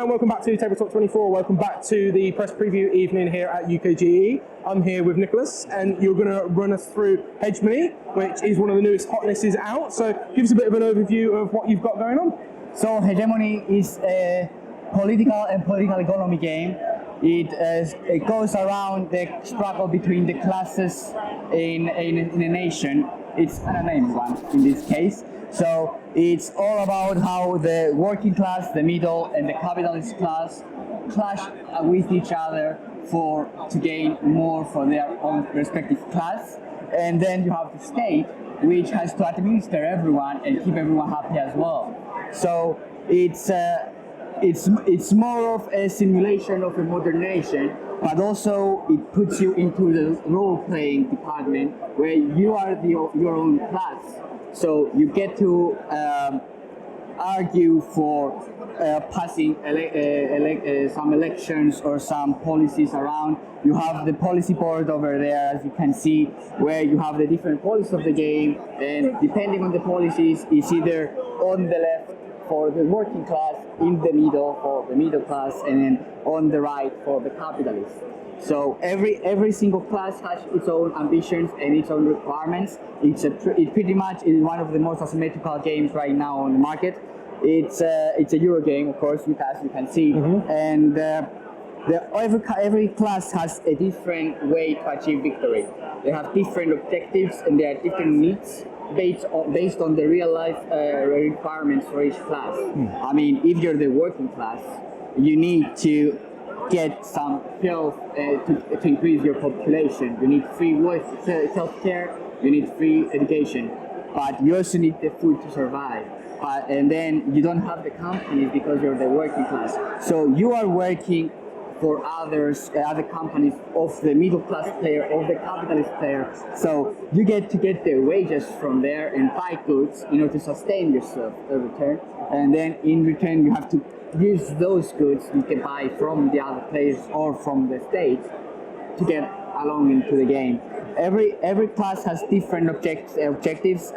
and welcome back to Tabletop 24. Welcome back to the press preview evening here at UKGE. I'm here with Nicholas, and you're going to run us through Hegemony, which is one of the newest hotnesses out. So give us a bit of an overview of what you've got going on. So Hegemony is a political and political economy game. It goes around the struggle between the classes in a nation. It's an unnamed one in this case. So it's all about how the working class, the middle, and the capitalist class clash with each other to gain more for their own respective class. And then you have the state, which has to administer everyone and keep everyone happy as well. So it's more of a simulation of a modern nation, but also it puts you into the role-playing department where you are your own class. So you get to argue for passing some elections or some policies around. You have the policy board over there, as you can see, where you have the different policies of the game, and depending on the policies, it's either on the left for the working class, in the middle for the middle class, and then on the right for the capitalists. So every single class has its own ambitions and its own requirements. It pretty much is one of the most asymmetrical games right now on the market. It's a Euro game, of course, as you can see, and every class has a different way to achieve victory. They have different objectives and there are different needs based on the real life requirements for each class. I mean, if you're the working class, you need to get some health to increase your population. You need free health care, you need free education, but you also need the food to survive. And then you don't have the companies because you're the working class. So you are working for other companies of the middle class player, of the capitalist player. So you get to get their wages from there and buy goods in order to sustain yourself in return. And then in return you have to use those goods you can buy from the other players or from the state to get along into the game. Every class has different objectives.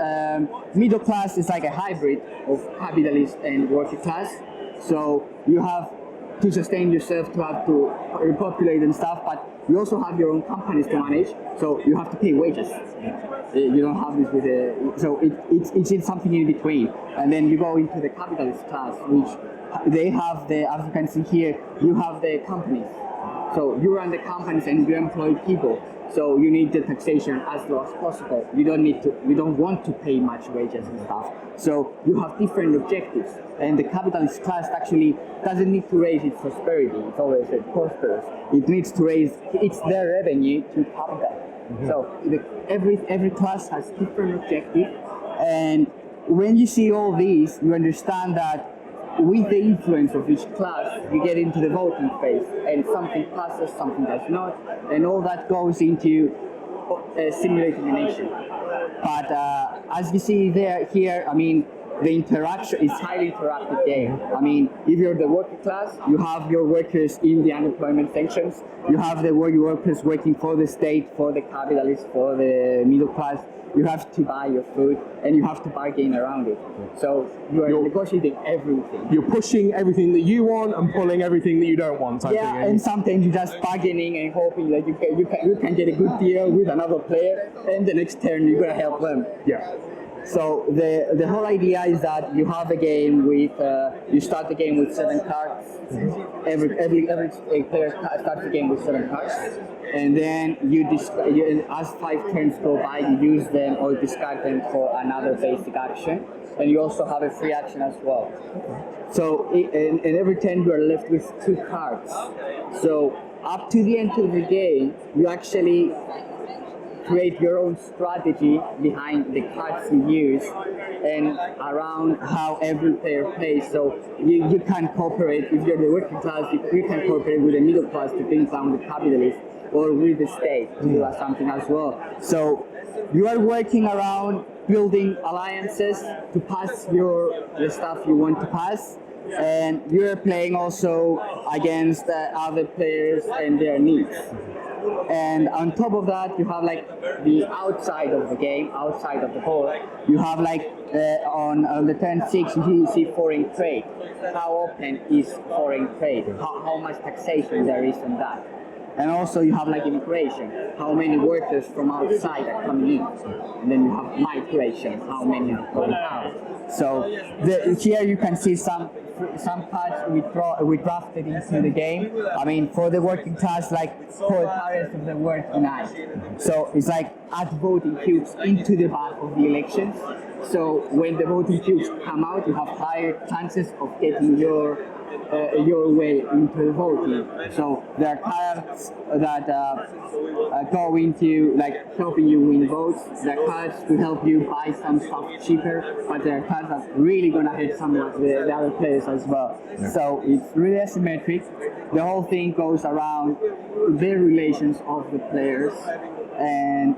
Middle class is like a hybrid of capitalist and working class. So you have to sustain yourself, to have to repopulate and stuff, but you also have your own companies to manage, so you have to pay wages. You don't have this with so it's something in between. And then you go into the capitalist class, which they have as you can see here, you have the companies. So you run the companies and you employ people. So you need the taxation as low as possible. You don't want to pay much wages and stuff. So you have different objectives. And the capitalist class actually doesn't need to raise its prosperity. It's always prosperous. It needs to raise their revenue to capital. So every class has different objectives. And when you see all these, you understand that with the influence of each class, you get into the voting phase, and something passes, something does not, and all that goes into simulating a nation. But as you see here, I mean, the interaction is highly interactive game. I mean, if you're the working class, you have your workers in the unemployment sanctions, you have the workers working for the state, for the capitalists, for the middle class. You have to buy your food and you have to bargain around it. So you're negotiating everything. You're pushing everything that you want and pulling everything that you don't want. Yeah, and sometimes you're just bargaining and hoping that you can get a good deal with another player, and the next turn you're gonna help them. Yeah. So the whole idea is that you have a game with you start the game with 7 cards. Every player starts the game with 7 cards, and then as 5 turns go by, you use them or discard them for another basic action, and you also have a free action as well. So in every turn you are left with 2 cards. So up to the end of the game, you actually create your own strategy behind the cards you use and around how every player plays. So you can cooperate, if you're the working class, you can cooperate with the middle class to bring down the capitalists, or with the state to do something as well. So you are working around building alliances to pass the stuff you want to pass, and you're playing also against other players and their needs. And on top of that, you have like the outside of the game, outside of the board. You have like on the turn 6, you see foreign trade. How open is foreign trade? How much taxation there is on that? And also you have like immigration, how many workers from outside are coming in. And then you have migration, how many are going out. So here you can see some cards we drafted into the game. I mean, for the working class, like proletarians of the world unite. So it's like add voting cubes into the back of the elections. So when the voting cubes come out, you have higher chances of getting your way into the voting. So there are cards that go into like helping you win votes. There are cards to help you buy some stuff cheaper, but there are cards that really gonna hurt some of the other players as well. Yeah. So it's really asymmetric. The whole thing goes around the relations of the players and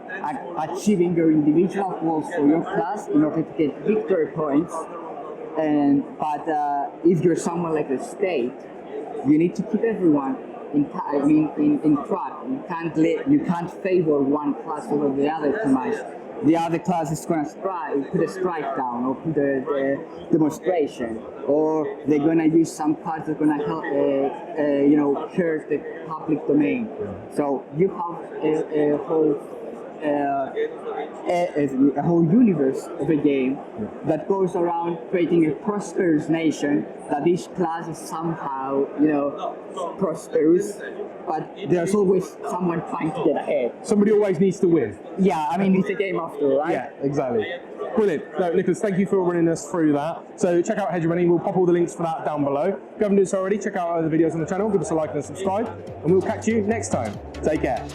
achieving your individual goals for your class in order to get victory points. But if you're someone like the state, you need to keep everyone in track. You can't favor one class over the other too much. The other class is gonna put a strike down or put a demonstration, or they're gonna use some cards that are gonna help, hurt the public domain. So you have a whole universe of a game that goes around creating a prosperous nation, that each class is somehow, prosperous, but there's always someone trying to get ahead. Somebody always needs to win. Yeah, I mean, it's a game after all, right? Yeah, exactly. Brilliant. No, Nicholas, thank you for running us through that. So check out Hegemony. We'll pop all the links for that down below. If you haven't done so already, check out other videos on the channel, give us a like and a subscribe, and we'll catch you next time. Take care.